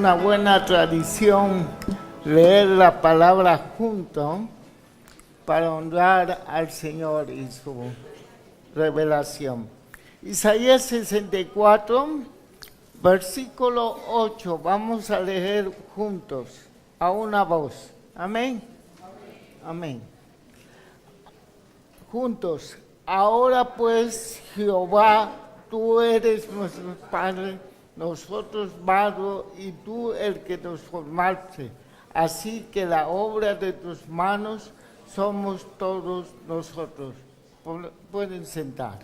una buena tradición leer la palabra junto para honrar al Señor y su revelación. Isaías 64, versículo 8, vamos a leer juntos, a una voz. Amén. Amén. Juntos. Ahora pues, Jehová, tú eres nuestro Padre, nosotros barro y tú el que nos formaste. Así que la obra de tus manos somos todos nosotros. Pueden sentar.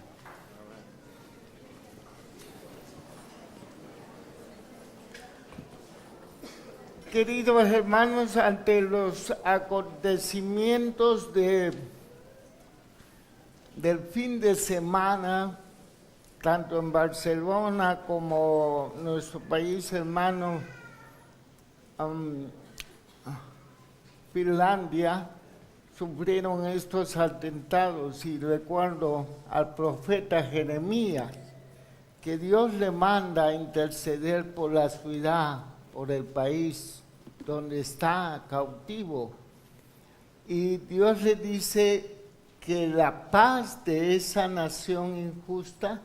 Queridos hermanos, ante los acontecimientos del fin de semana, tanto en Barcelona como nuestro país hermano Finlandia, sufrieron estos atentados, y recuerdo al profeta Jeremías, que Dios le manda a interceder por la ciudad, por el país donde está cautivo, y Dios le dice que la paz de esa nación injusta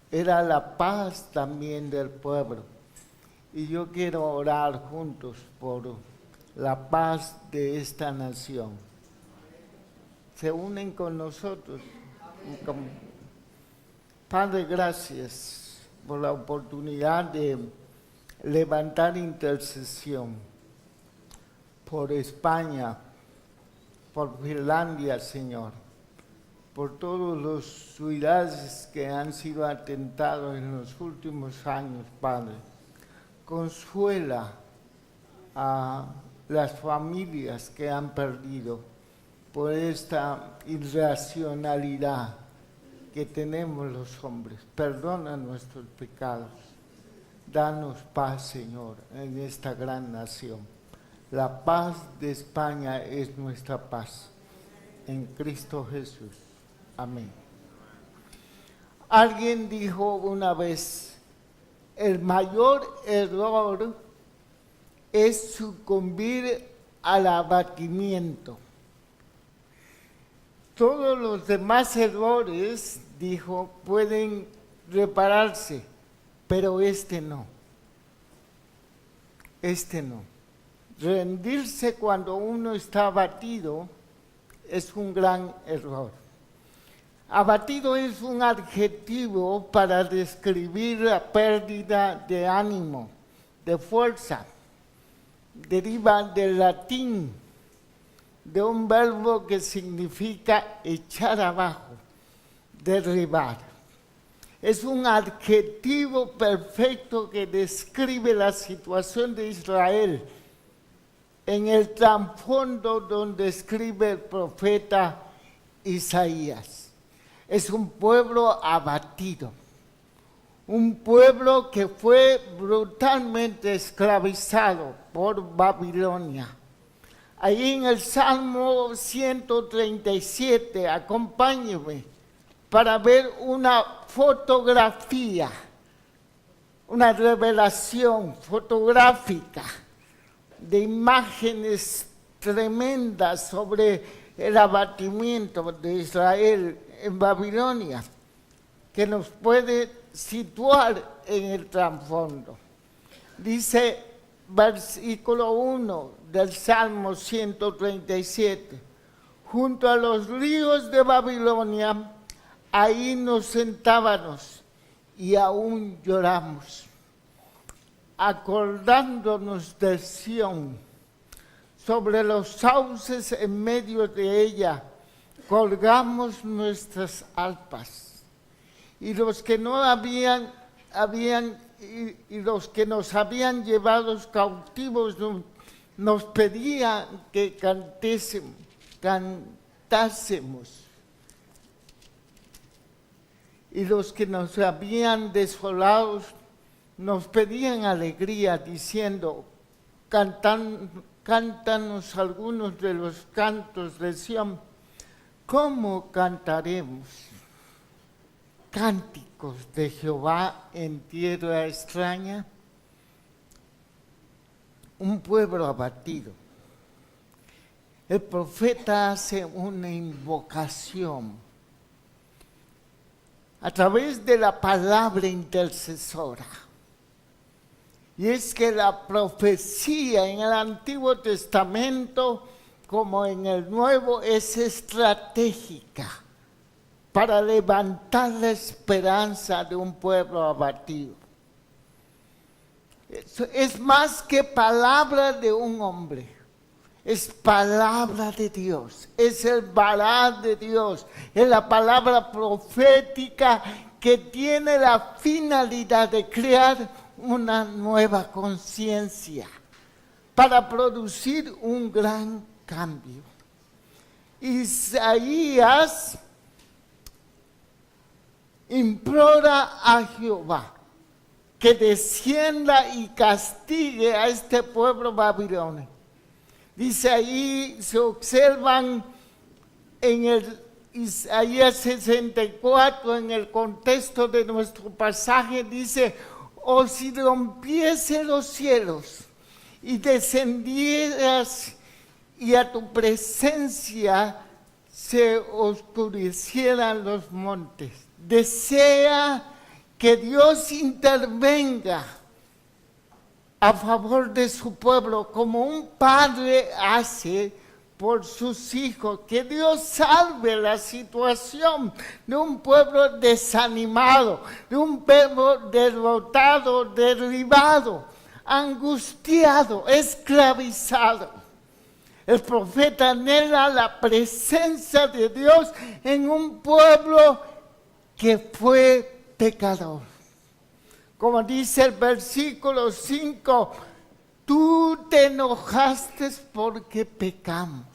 era la paz también del pueblo. Y yo quiero orar juntos por la paz de esta nación. Se unen con nosotros. Padre, gracias por la oportunidad de levantar intercesión por España, por Finlandia, Señor, por todas las ciudades que han sido atentados en los últimos años, Padre. Consuela a las familias que han perdido por esta irracionalidad que tenemos los hombres. Perdona nuestros pecados. Danos paz, Señor, en esta gran nación. La paz de España es nuestra paz. En Cristo Jesús. Amén. Alguien dijo una vez, el mayor error es sucumbir al abatimiento. Todos los demás errores, dijo, pueden repararse, pero este no. Este no. Rendirse cuando uno está abatido es un gran error. Abatido es un adjetivo para describir la pérdida de ánimo, de fuerza. Deriva del latín, de un verbo que significa echar abajo, derribar. Es un adjetivo perfecto que describe la situación de Israel en el trasfondo donde escribe el profeta Isaías. Es un pueblo abatido, un pueblo que fue brutalmente esclavizado por Babilonia. Ahí en el Salmo 137, acompáñenme para ver una fotografía, una revelación fotográfica de imágenes tremendas sobre el abatimiento de Israel en Babilonia, que nos puede situar en el trasfondo. Dice versículo 1 del Salmo 137, junto a los ríos de Babilonia, ahí nos sentábamos y aún lloramos, acordándonos de Sión. Sobre los sauces en medio de ella colgamos nuestras arpas. Y los que no y los que nos habían llevado cautivos nos pedían que cantásemos. Y los que nos habían desolado nos pedían alegría, diciendo, cántanos algunos de los cantos de Sión. ¿Cómo cantaremos cánticos de Jehová en tierra extraña? un pueblo abatido. El profeta hace una invocación a través de la palabra intercesora. Y es que la profecía en el Antiguo Testamento como en el Nuevo es estratégica para levantar la esperanza de un pueblo abatido. Es más que palabra de un hombre, es palabra de Dios, es el vará de Dios, es la palabra profética que tiene la finalidad de crear una nueva conciencia para producir un gran cambio. Isaías implora a Jehová que descienda y castigue a este pueblo babilonio. Dice ahí, se observan en el Isaías 64, en el contexto de nuestro pasaje, dice: o si rompiese los cielos y descendieras y a tu presencia se oscurecieran los montes. Desea que Dios intervenga a favor de su pueblo, como un padre hace por sus hijos, que Dios salve la situación de un pueblo desanimado, de un pueblo derrotado, derribado, angustiado, esclavizado. El profeta anhela la presencia de Dios en un pueblo que fue pecador. Como dice el versículo 5, tú te enojaste porque pecamos.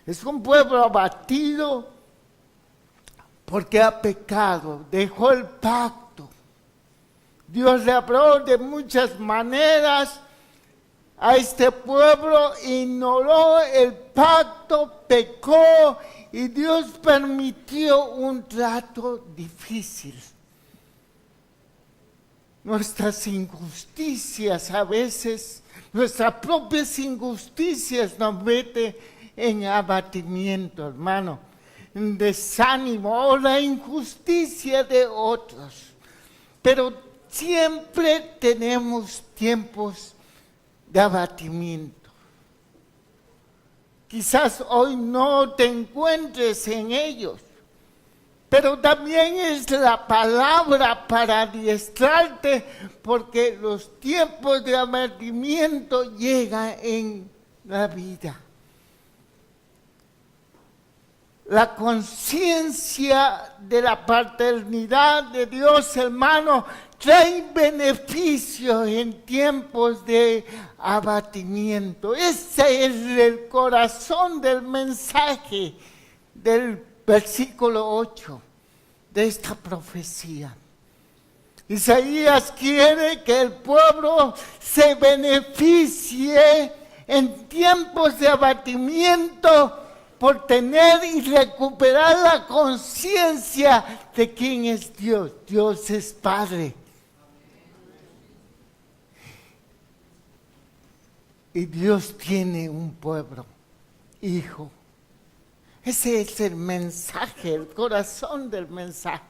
Es un pueblo abatido porque ha pecado, dejó el pacto. Dios le habló de muchas maneras a este pueblo, ignoró el pacto, pecó y Dios permitió un trato difícil. Nuestras injusticias a veces, nuestras propias injusticias nos meten en abatimiento, hermano, en desánimo o la injusticia de otros. Pero siempre tenemos tiempos de abatimiento. Quizás hoy no te encuentres en ellos, pero también es la palabra para adiestrarte, porque los tiempos de abatimiento llegan en la vida. La conciencia de la paternidad de Dios, hermano, trae beneficios en tiempos de abatimiento. Ese es el corazón del mensaje del versículo 8 de esta profecía. Isaías quiere que el pueblo se beneficie en tiempos de abatimiento por tener y recuperar la conciencia de quién es Dios. Dios es Padre. Y Dios tiene un pueblo, hijo. Ese es el mensaje, el corazón del mensaje.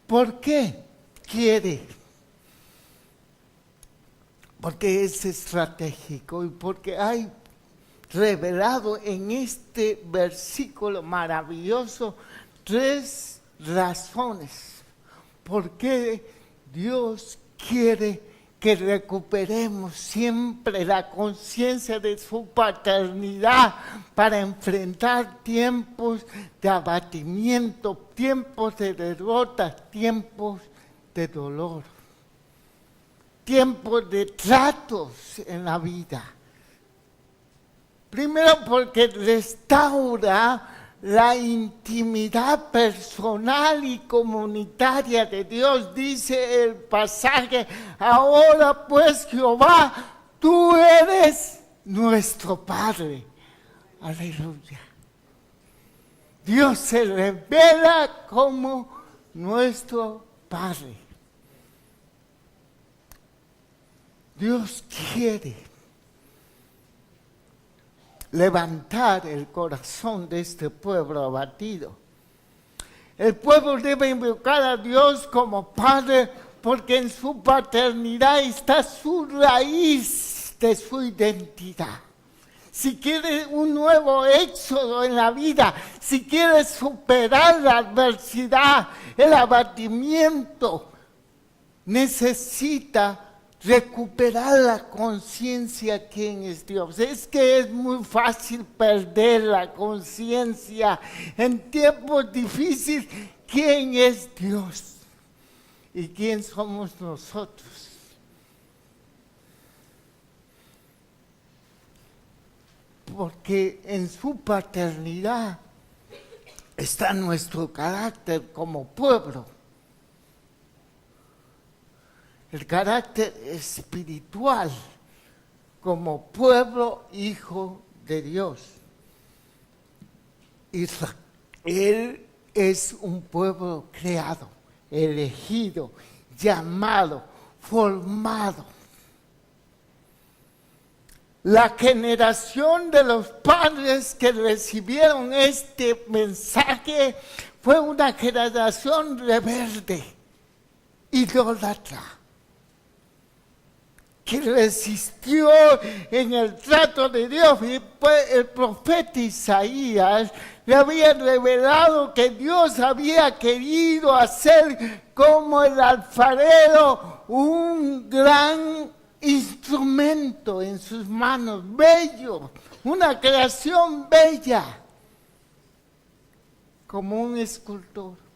¿Por qué quiere? Porque es estratégico y porque hay revelado en este versículo maravilloso 3 razones por qué Dios quiere que recuperemos siempre la conciencia de su paternidad para enfrentar tiempos de abatimiento, tiempos de derrota, tiempos de dolor, tiempos de tratos en la vida. Primero, porque restaura la intimidad personal y comunitaria de Dios. Dice el pasaje: ahora pues, Jehová, tú eres nuestro Padre. Aleluya. Dios se revela como nuestro Padre. Dios quiere levantar el corazón de este pueblo abatido. El pueblo debe invocar a Dios como Padre, porque en su paternidad está su raíz de su identidad. Si quieres un nuevo éxodo en la vida, si quieres superar la adversidad, el abatimiento, necesita recuperar la conciencia quién es Dios. Es que es muy fácil perder la conciencia en tiempos difíciles. ¿Quién es Dios? ¿Y quién somos nosotros? Porque en su paternidad está nuestro carácter como pueblo. El carácter espiritual como pueblo hijo de Dios. Israel es un pueblo creado, elegido, llamado, formado. La generación de los padres que recibieron este mensaje fue una generación rebelde, idólatra, que resistió en el trato de Dios. Y pues el profeta Isaías le había revelado que Dios había querido hacer como el alfarero un gran instrumento en sus manos, bello, una creación bella, como un escultor.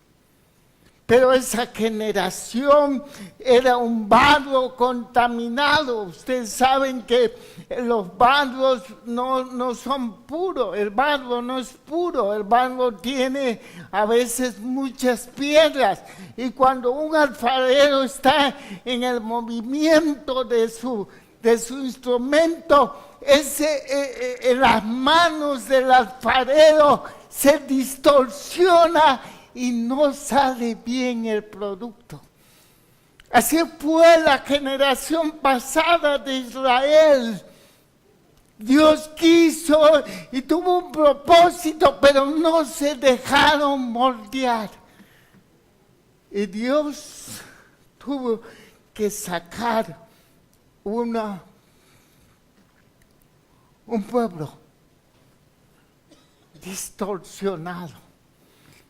Pero esa generación era un barro contaminado. Ustedes saben que los barros no son puros, el barro no es puro, el barro tiene a veces muchas piedras. Y cuando un alfarero está en el movimiento de su instrumento, en las manos del alfarero se distorsiona y no sale bien el producto. Así fue la generación pasada de Israel. Dios quiso y tuvo un propósito, pero no se dejaron moldear. Y Dios tuvo que sacar un pueblo distorsionado.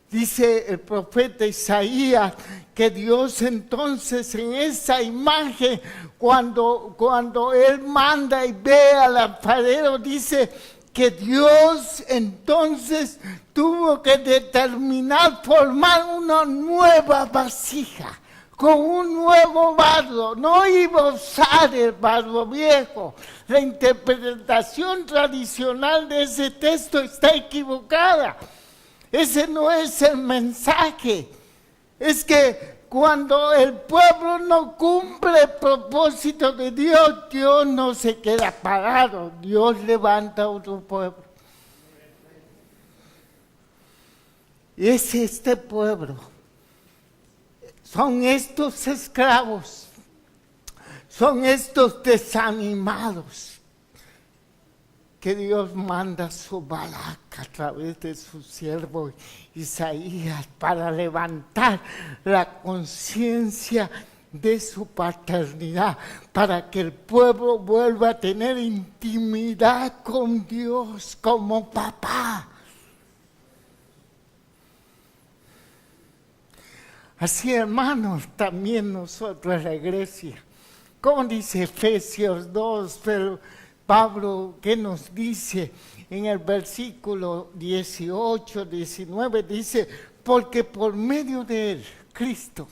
Dice el profeta Isaías que Dios entonces en esa imagen, cuando Él manda y ve al alfarero, dice que Dios entonces tuvo que determinar formar una nueva vasija con un nuevo barro. No iba a usar el barro viejo. La interpretación tradicional de ese texto está equivocada. Ese no es el mensaje. Es que cuando el pueblo no cumple el propósito de Dios, Dios no se queda parado. Dios levanta otro pueblo. Y es este pueblo. Son estos esclavos. Son estos desanimados que Dios manda su Balac a través de su siervo Isaías para levantar la conciencia de su paternidad, para que el pueblo vuelva a tener intimidad con Dios como papá. Así, hermanos, también nosotros, la iglesia, como dice Efesios 2, pero Pablo, ¿qué nos dice? En el versículo 18, 19, dice, porque por medio de Él, Cristo,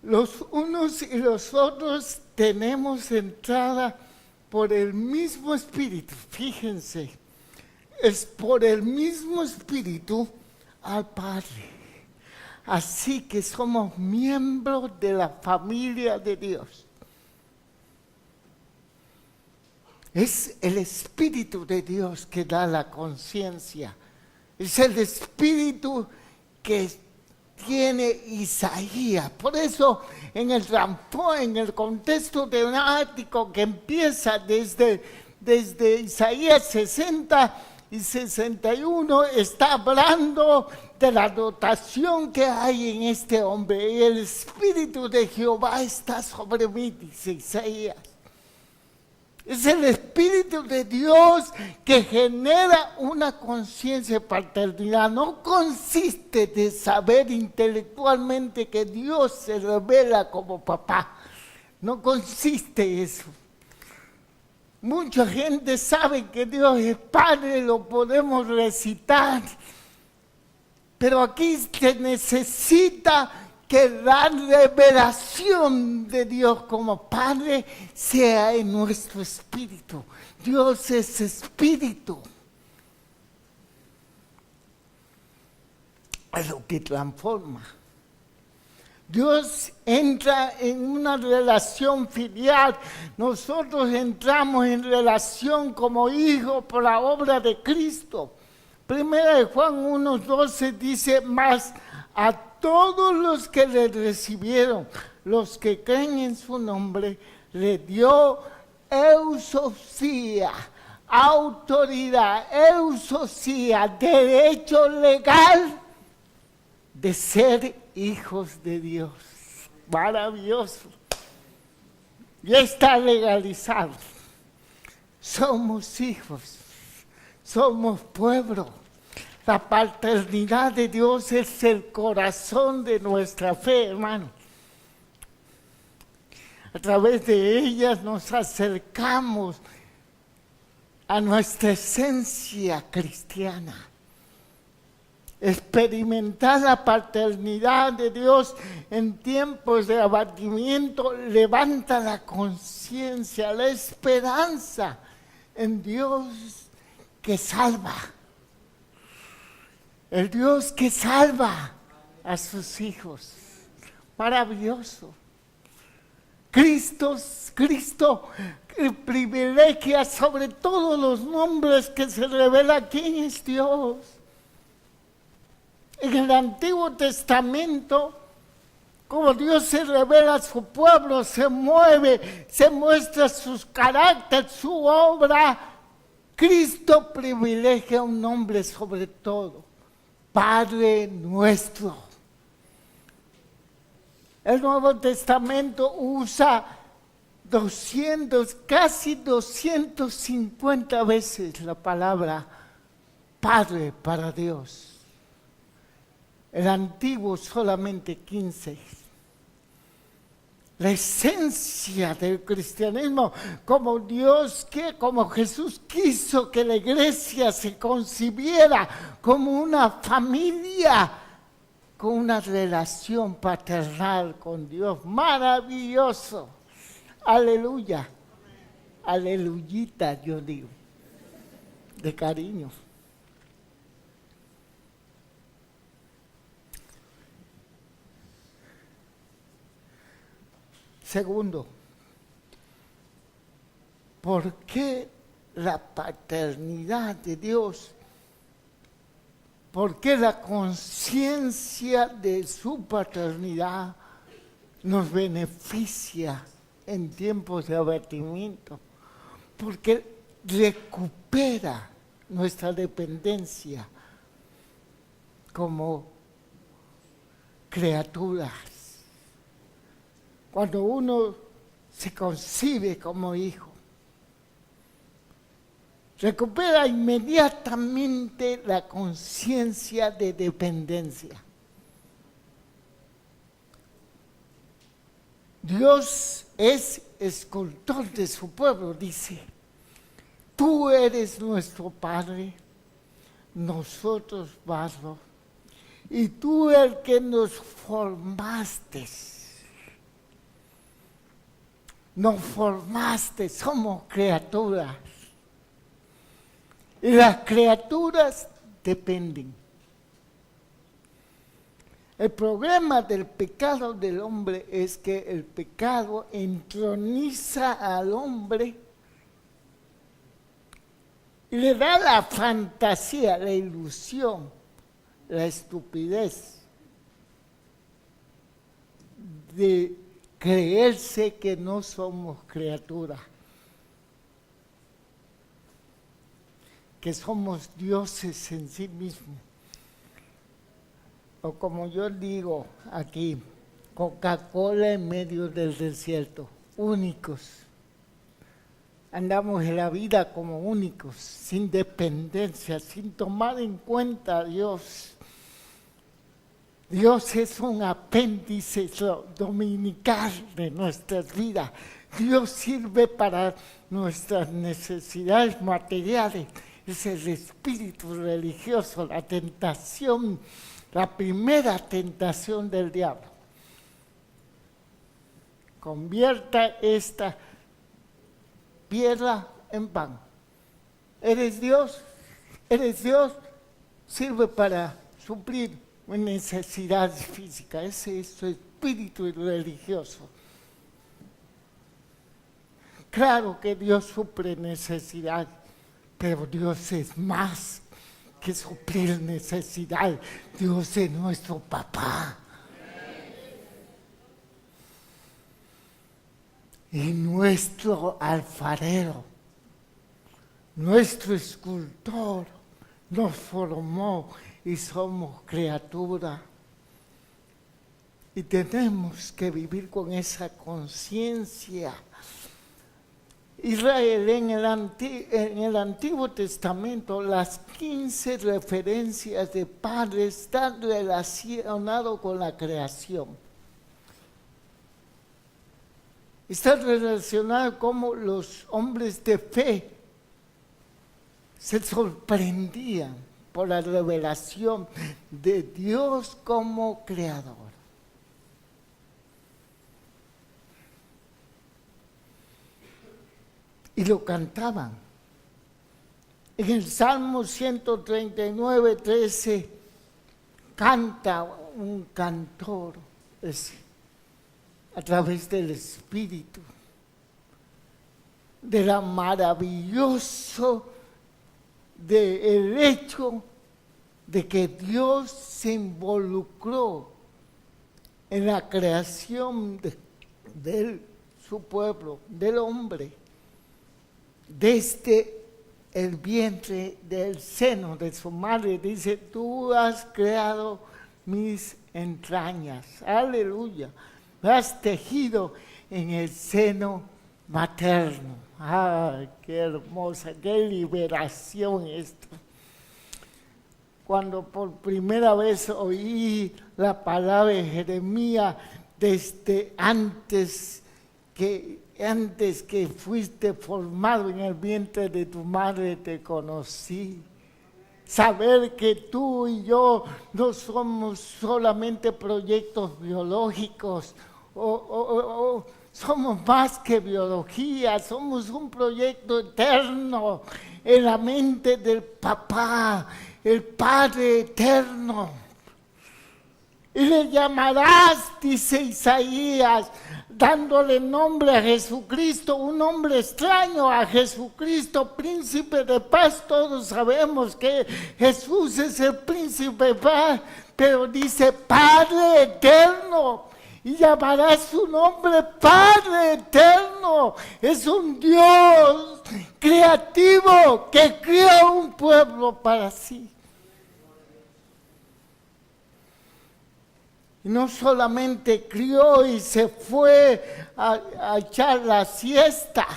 los unos y los otros tenemos entrada por el mismo Espíritu. Fíjense, es por el mismo Espíritu al Padre. Así que somos miembros de la familia de Dios. Es el Espíritu de Dios que da la conciencia. Es el Espíritu que tiene Isaías. Por eso en el contexto temático que empieza desde Isaías 60 y 61, está hablando de la dotación que hay en este hombre. Y el Espíritu de Jehová está sobre mí, dice Isaías. Es el Espíritu de Dios que genera una conciencia de paternidad. No consiste de saber intelectualmente que Dios se revela como papá. No consiste eso. Mucha gente sabe que Dios es Padre, lo podemos recitar. Pero aquí se necesita que la revelación de Dios como Padre sea en nuestro espíritu. Dios es espíritu. Es lo que transforma. Dios entra en una relación filial. Nosotros entramos en relación como hijos por la obra de Cristo. Primera de Juan 1:12 dice: mas a todos los que le recibieron, los que creen en su nombre, le dio eusosía, autoridad, eusosía, derecho legal de ser hijos de Dios. Maravilloso. Ya está legalizado. Somos hijos, somos pueblo. La paternidad de Dios es el corazón de nuestra fe, hermano. A través de ellas nos acercamos a nuestra esencia cristiana. Experimentar la paternidad de Dios en tiempos de abatimiento levanta la conciencia, la esperanza en Dios que salva. El Dios que salva a sus hijos. Maravilloso. Cristo privilegia sobre todos los nombres que se revela quién es Dios. En el Antiguo Testamento, como Dios se revela a su pueblo, se mueve, se muestra su carácter, su obra, Cristo privilegia un nombre sobre todo: Padre nuestro. El Nuevo Testamento usa casi 250 veces la palabra Padre para Dios. El Antiguo solamente 15. La esencia del cristianismo, como Jesús quiso que la iglesia se concibiera como una familia, con una relación paternal con Dios. Maravilloso. Aleluya. Aleluyita, yo digo, de cariño. Segundo, ¿por qué la paternidad de Dios? ¿Por qué la conciencia de su paternidad nos beneficia en tiempos de abatimiento? Porque recupera nuestra dependencia como criaturas. Cuando uno se concibe como hijo, recupera inmediatamente la conciencia de dependencia. Dios es escultor de su pueblo, dice: tú eres nuestro Padre, nosotros barro, y tú el que nos formaste. Nos formaste, somos criaturas. Y las criaturas dependen. El problema del pecado del hombre es que el pecado entroniza al hombre y le da la fantasía, la ilusión, la estupidez de creerse que no somos criaturas, que somos dioses en sí mismos. O como yo digo aquí, Coca-Cola en medio del desierto, únicos. Andamos en la vida como únicos, sin dependencia, sin tomar en cuenta a Dios. Dios es un apéndice dominical de nuestras vidas. Dios sirve para nuestras necesidades materiales. Es el espíritu religioso, la tentación, la primera tentación del diablo. Convierta esta piedra en pan. ¿Eres Dios? Sirve para suplir necesidades físicas. Ese es su espíritu religioso. Claro que Dios suple necesidades, pero Dios es más que suplir necesidades. Dios es nuestro papá. Y nuestro alfarero, nuestro escultor, nos formó y somos criaturas. Y tenemos que vivir con esa conciencia. Israel en el Antiguo Testamento, las 15 referencias de padre están relacionadas con la creación. Está relacionado como los hombres de fe se sorprendían por la revelación de Dios como creador. Y lo cantaban. En el Salmo 139, 13, canta un cantor a través del Espíritu, de la maravilloso del hecho de que Dios se involucró en la creación de su pueblo, del hombre, desde el vientre del seno de su madre. Dice, tú has creado mis entrañas, aleluya. Me has tejido en el seno materno. ¡Ay, qué hermosa, qué liberación esto! Cuando por primera vez oí la palabra de Jeremías, desde antes que fuiste formado en el vientre de tu madre te conocí. Saber que tú y yo no somos solamente proyectos biológicos, somos más que biología, somos un proyecto eterno en la mente del papá, el Padre eterno. Y le llamarás, dice Isaías, dándole nombre a Jesucristo, un nombre extraño a Jesucristo, príncipe de paz. Todos sabemos que Jesús es el príncipe de paz, pero dice Padre eterno. Y llamará su nombre Padre eterno. Es un Dios creativo que creó un pueblo para sí. Y no solamente crió y se fue a echar la siesta.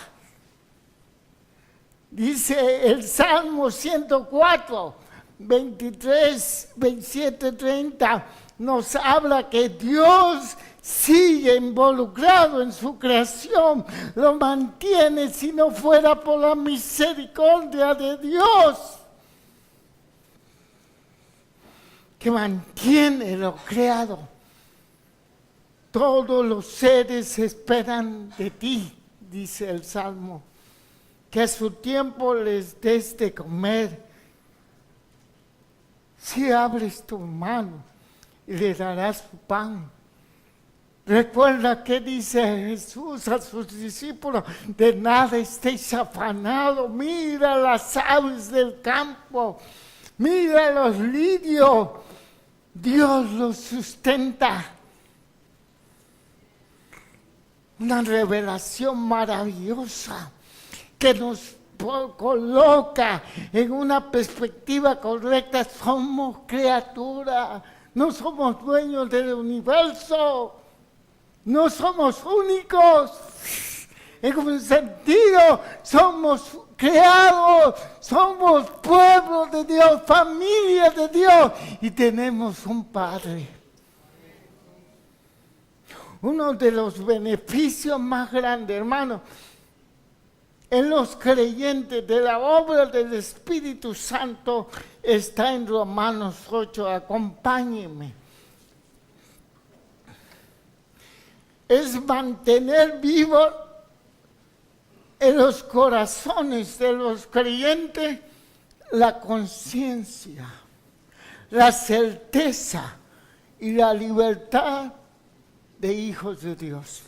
Dice el Salmo 104, 23, 27, 30, nos habla que Dios sigue involucrado en su creación, lo mantiene si no fuera por la misericordia de Dios, que mantiene lo creado. Todos los seres esperan de ti, dice el Salmo, que a su tiempo les des de comer. Si abres tu mano y le darás su pan. Recuerda que dice Jesús a sus discípulos, de nada estéis afanados, mira las aves del campo, mira los lirios, Dios los sustenta. una revelación maravillosa que nos coloca en una perspectiva correcta. Somos criaturas, no somos dueños del universo, no somos únicos. En un sentido, somos creados, somos pueblo de Dios, familia de Dios, y tenemos un Padre. Uno de los beneficios más grandes, hermano, en los creyentes de la obra del Espíritu Santo está en Romanos 8. Acompáñenme. Es mantener vivo en los corazones de los creyentes la conciencia, la certeza y la libertad de hijos de Dios.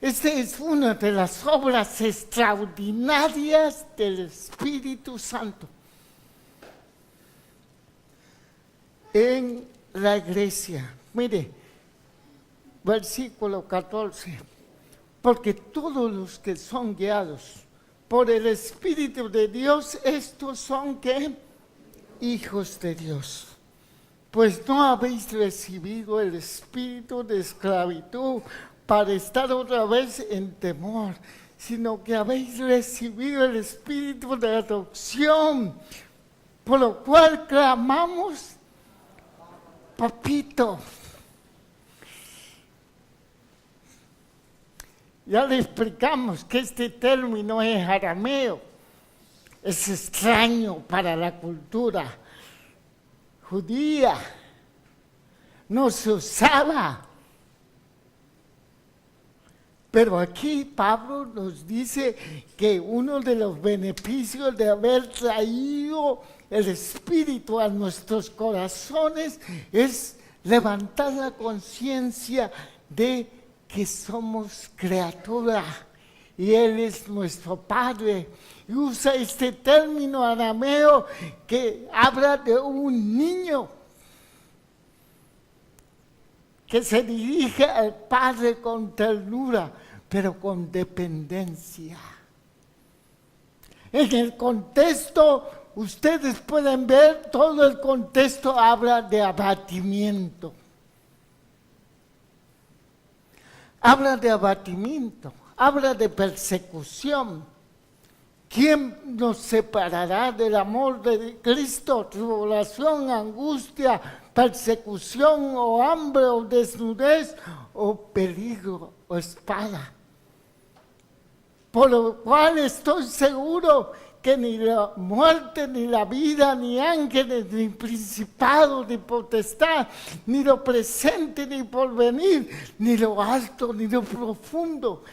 Esta es una de las obras extraordinarias del Espíritu Santo en la iglesia. Mire, versículo 14. Porque todos los que son guiados por el Espíritu de Dios, estos son ¿qué? Hijos de Dios. Pues no habéis recibido el espíritu de esclavitud para estar otra vez en temor, sino que habéis recibido el espíritu de adopción, por lo cual clamamos, Papito. Ya le explicamos que este término es arameo, es extraño para la cultura judía, no se usaba. Pero aquí Pablo nos dice que uno de los beneficios de haber traído el Espíritu a nuestros corazones es levantar la conciencia de que somos criaturas y Él es nuestro Padre. Y usa este término arameo que habla de un niño que se dirige al Padre con ternura, pero con dependencia. En el contexto, ustedes pueden ver, todo el contexto habla de abatimiento. Habla de abatimiento, habla de persecución. ¿Quién nos separará del amor de Cristo? Tribulación, angustia, persecución, o hambre, o desnudez, o peligro, o espada. Por lo cual estoy seguro que ni la muerte, ni la vida, ni ángeles, ni principados, ni potestad, ni lo presente, ni porvenir, ni lo alto, ni lo profundo,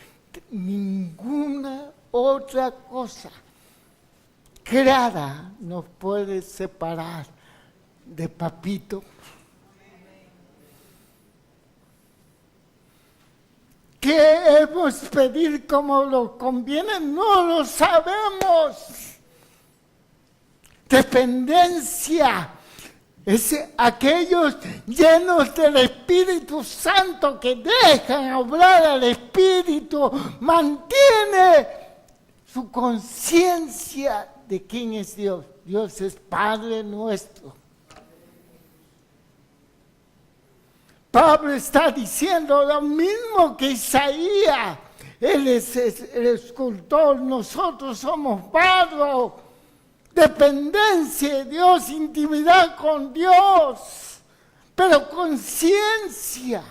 ninguna otra cosa creada nos puede separar de Papito. ¿Qué hemos pedir como lo conviene? No lo sabemos. Dependencia es aquellos llenos del Espíritu Santo que dejan hablar al Espíritu, mantiene su conciencia de quién es Dios. Dios es Padre nuestro. Pablo está diciendo lo mismo que Isaías. Él es el escultor, nosotros somos barro. Dependencia de Dios, intimidad con Dios, pero conciencia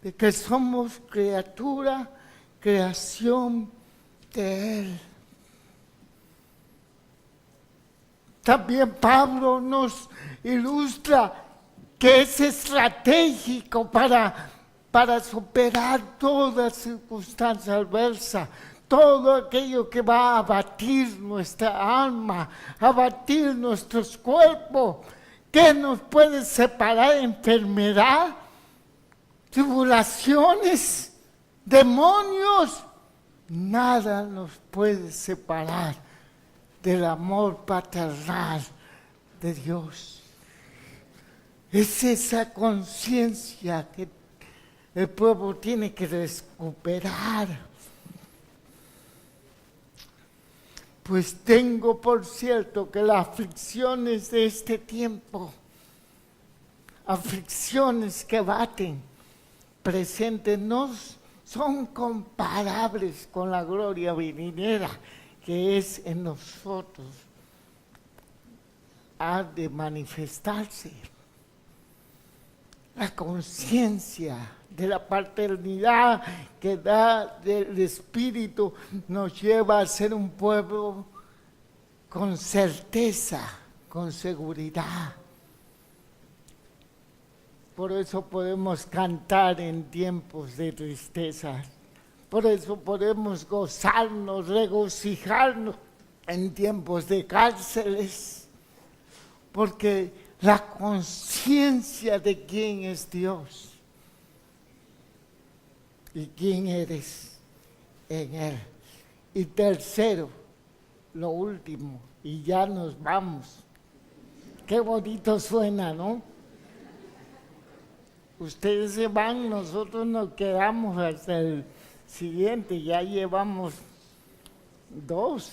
de que somos criatura, creación de Él. También Pablo nos ilustra que es estratégico para superar toda circunstancia adversa, todo aquello que va a abatir nuestra alma, abatir nuestros cuerpos. ¿Qué nos puede separar? Enfermedad, tribulaciones, demonios. Nada nos puede separar del amor paternal de Dios. Es esa conciencia que El pueblo tiene que recuperar. Pues tengo por cierto que las aflicciones de este tiempo, aflicciones que baten presentes, no son comparables con la gloria venidera que es en nosotros. Ha de manifestarse la conciencia de la paternidad que da del Espíritu, nos lleva a ser un pueblo con certeza, con seguridad. Por eso podemos cantar en tiempos de tristeza, por eso podemos gozarnos, regocijarnos en tiempos de cárceles, porque la conciencia de quién es Dios y quién eres en Él. Y tercero, lo último, y ya nos vamos. Qué bonito suena, ¿no? Ustedes se van, nosotros nos quedamos hasta el siguiente, ya llevamos 2.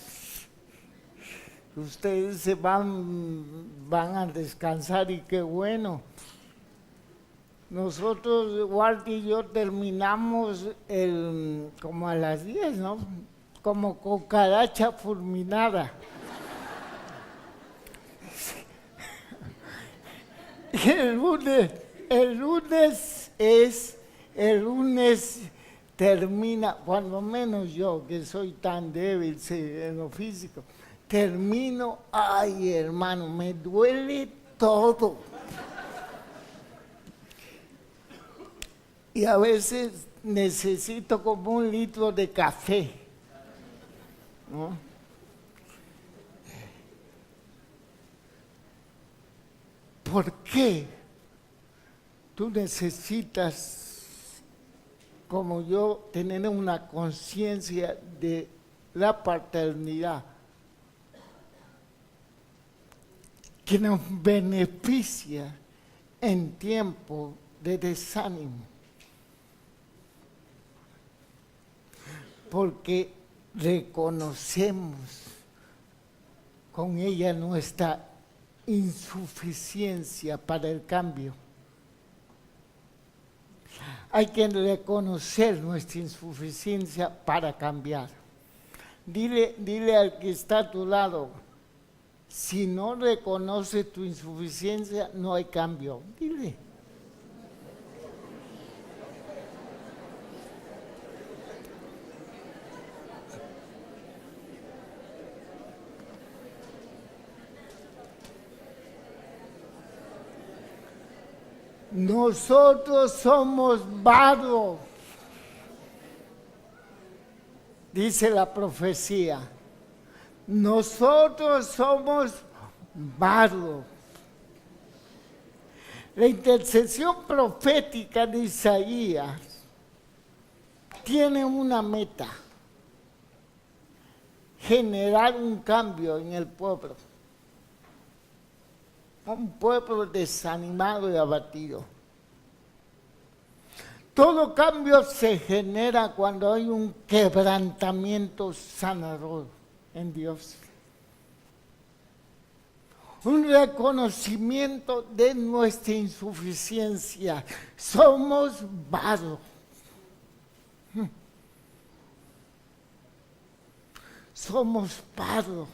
Ustedes se van a descansar y qué bueno. Nosotros, Walt y yo, terminamos como a las 10, ¿no? Como cucaracha fulminada. El lunes termina, cuando menos yo, que soy tan débil en lo físico, termino, ay hermano, me duele todo. Y a veces necesito como 1 litro de café, ¿no? ¿Por qué tú necesitas, como yo, tener una conciencia de la paternidad que nos beneficia en tiempo de desánimo? Porque reconocemos con ella nuestra insuficiencia para el cambio. Hay que reconocer nuestra insuficiencia para cambiar. Dile al que está a tu lado, si no reconoces tu insuficiencia, no hay cambio. Dile. Nosotros somos barro, dice la profecía. Nosotros somos barro. La intercesión profética de Isaías tiene una meta: generar un cambio en el pueblo. Un pueblo desanimado y abatido. Todo cambio se genera cuando hay un quebrantamiento sanador en Dios. Un reconocimiento de nuestra insuficiencia. Somos barro. Somos barro.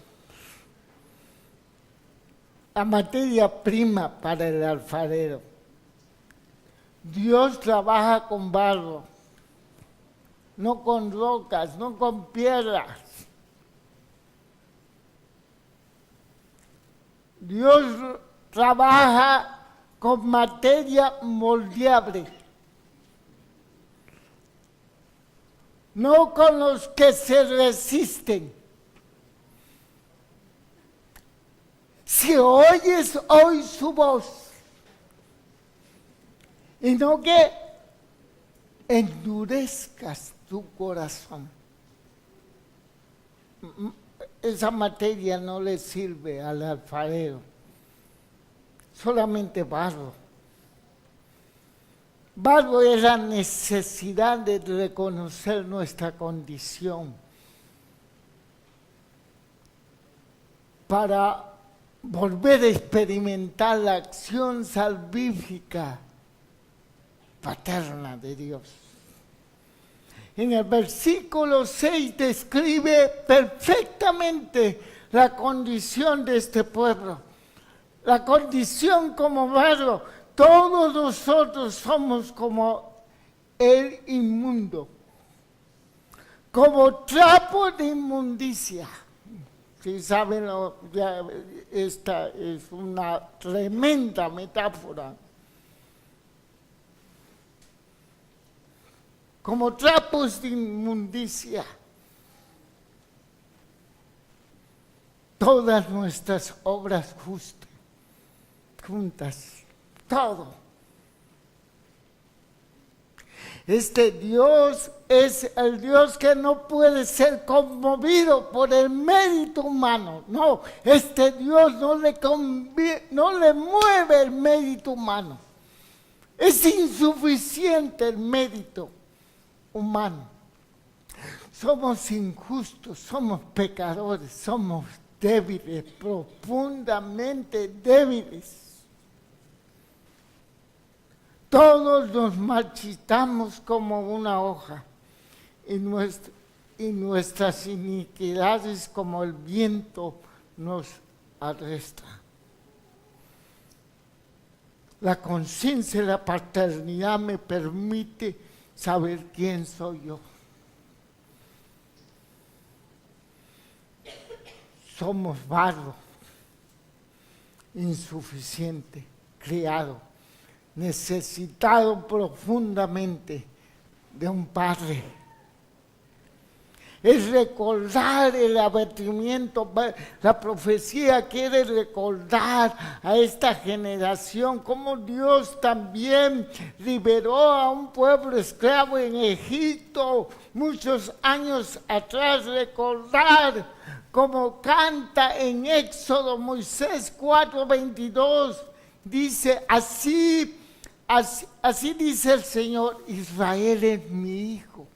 La materia prima para el alfarero. Dios trabaja con barro, no con rocas, no con piedras. Dios trabaja con materia moldeable, no con los que se resisten. Si oyes hoy su voz, y no que endurezcas tu corazón. Esa materia no le sirve al alfarero, solamente barro. Barro es la necesidad de reconocer nuestra condición para volver a experimentar la acción salvífica paterna de Dios. En el versículo 6 describe perfectamente la condición de este pueblo, la condición como barro. Todos nosotros somos como el inmundo, como trapo de inmundicia. Si saben, esta es una tremenda metáfora. Como trapos de inmundicia. Todas nuestras obras juntas, todo. Este Dios es el Dios que no puede ser conmovido por el mérito humano. No, este Dios no le mueve el mérito humano. Es insuficiente el mérito humano. Somos injustos, somos pecadores, somos débiles, profundamente débiles. Todos nos marchitamos como una hoja y nuestras iniquidades como el viento nos arrastra. La conciencia de la paternidad me permite saber quién soy yo. Somos barro, insuficiente, criado, necesitado profundamente de un padre. Es recordar el abatimiento. La profecía quiere recordar a esta generación cómo Dios también liberó a un pueblo esclavo en Egipto muchos años atrás. Recordar como canta en Éxodo Moisés 4:22, dice así dice el Señor: Israel es mi hijo,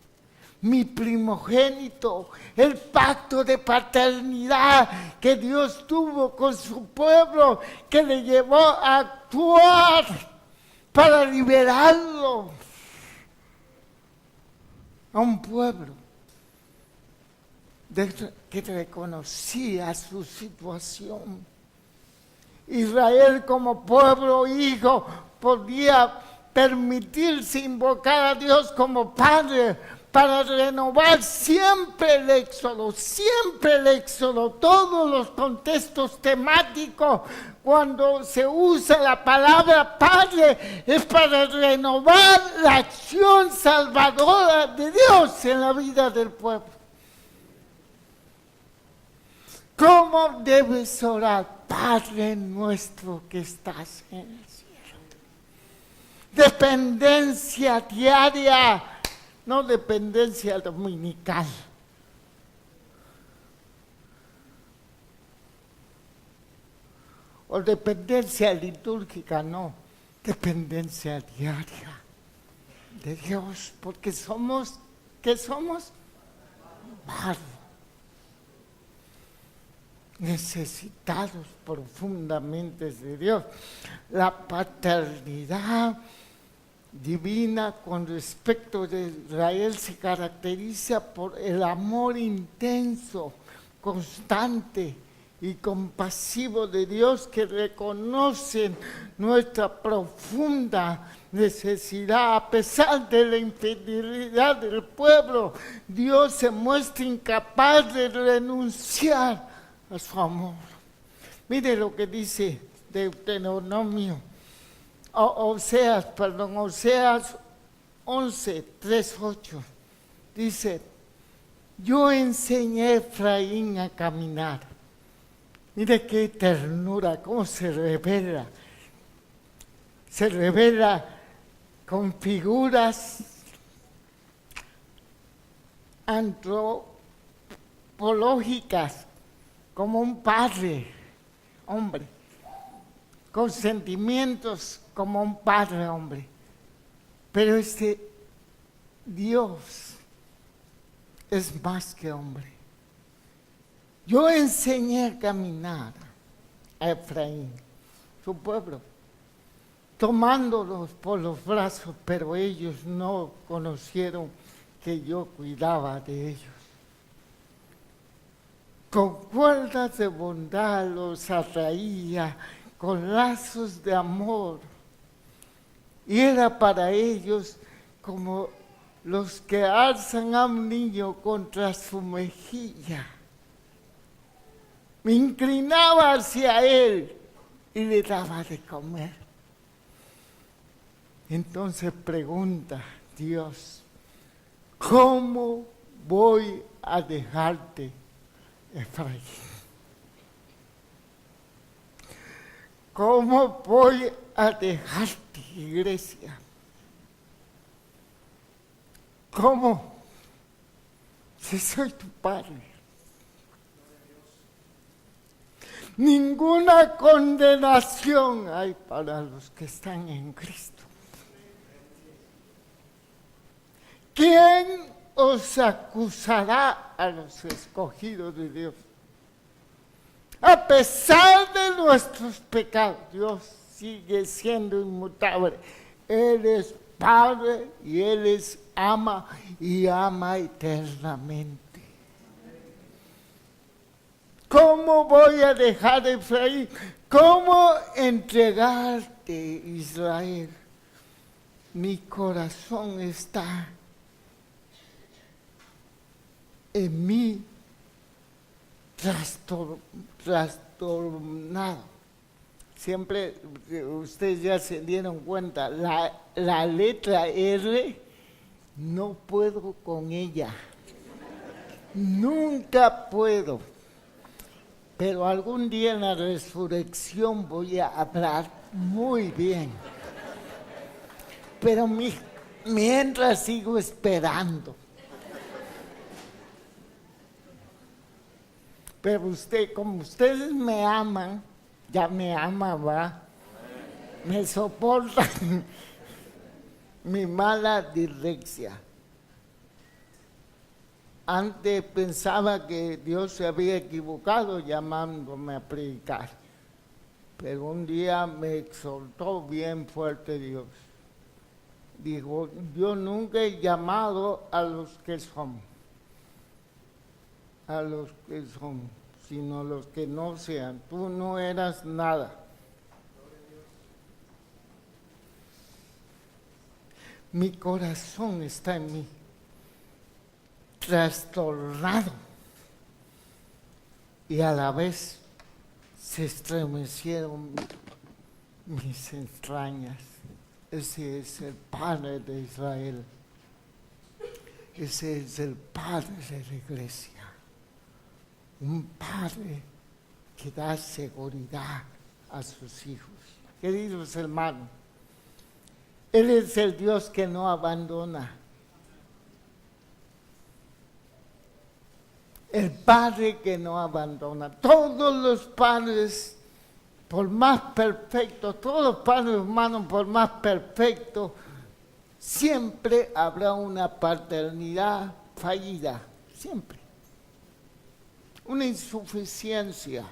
mi primogénito. El pacto de paternidad que Dios tuvo con su pueblo, que le llevó a actuar para liberarlo a un pueblo que reconocía su situación. Israel como pueblo hijo podía permitirse invocar a Dios como Padre para renovar siempre el éxodo, todos los contextos temáticos. Cuando se usa la palabra Padre es para renovar la acción salvadora de Dios en la vida del pueblo. ¿Cómo debes orar? Padre nuestro que estás en el cielo. Dependencia diaria, no dependencia dominical. O dependencia litúrgica, no. Dependencia diaria de Dios, porque somos, ¿qué somos? Barro. Necesitados profundamente de Dios. La paternidad divina con respecto de Israel se caracteriza por el amor intenso, constante y compasivo de Dios, que reconoce nuestra profunda necesidad. A pesar de la infidelidad del pueblo, Dios se muestra incapaz de renunciar a su amor. Mire lo que dice Deuteronomio, Oseas 11, 3, 8. Dice: yo enseñé a Efraín a caminar. Mire qué ternura, cómo se revela. Se revela con figuras antropológicas, como un padre, hombre, con sentimientos como un padre, hombre. Pero Dios es más que hombre. Yo enseñé a caminar a Efraín, su pueblo, tomándolos por los brazos, pero ellos no conocieron que yo cuidaba de ellos. Con cuerdas de bondad los atraía, con lazos de amor. Y era para ellos como los que alzan a un niño contra su mejilla. Me inclinaba hacia él y le daba de comer. Entonces pregunta Dios, ¿cómo voy a dejarte, Efraín? ¿Cómo voy a dejarte, iglesia? ¿Cómo? Si soy tu padre. Ninguna condenación hay para los que están en Cristo. ¿Quién os acusará a los escogidos de Dios? A pesar de nuestros pecados, Dios sigue siendo inmutable. Él es Padre y Él es ama y ama eternamente. ¿Cómo voy a dejar a Efraín? ¿Cómo entregarte, Israel? Mi corazón está en mí trastornado. Siempre, ustedes ya se dieron cuenta, la letra R, no puedo con ella. Nunca puedo. Pero algún día en la resurrección voy a hablar muy bien. Pero mientras sigo esperando. Pero como ustedes me aman, ya me aman, ¿va? Me soportan mi mala dirección. Antes pensaba que Dios se había equivocado llamándome a predicar. Pero un día me exhortó bien fuerte Dios. Dijo, yo nunca he llamado a los que son, sino los que no sean. Tú no eras nada. Mi corazón está en mí, trastornado, y a la vez se estremecieron mis entrañas. Ese es el Padre de Israel. Ese es el Padre de la iglesia. Un Padre que da seguridad a sus hijos. Queridos hermanos, Él es el Dios que no abandona. El Padre que no abandona. Todos los padres, por más perfectos, todos los padres humanos, por más perfectos, siempre habrá una paternidad fallida. Siempre. Una insuficiencia.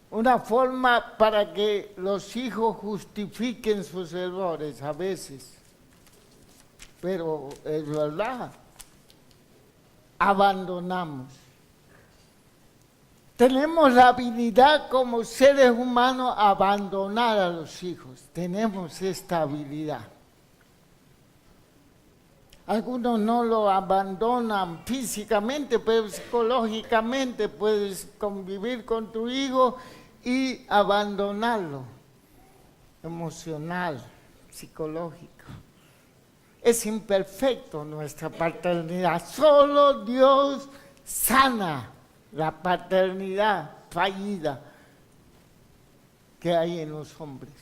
Una forma para que los hijos justifiquen sus errores a veces. Pero es verdad, abandonamos. Tenemos la habilidad como seres humanos a abandonar a los hijos. Tenemos esta habilidad. Algunos no lo abandonan físicamente, pero psicológicamente puedes convivir con tu hijo y abandonarlo. Emocional, psicológico. Es imperfecto nuestra paternidad. Solo Dios sana la paternidad fallida que hay en los hombres.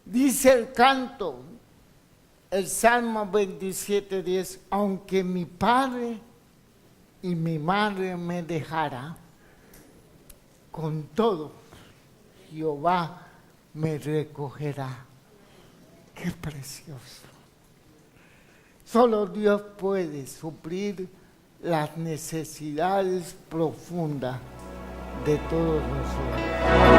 Dice el canto, el Salmo 27:10, aunque mi padre y mi madre me dejara, con todo Jehová me recogerá. ¡Qué precioso! Solo Dios puede suplir las necesidades profundas de todos nosotros.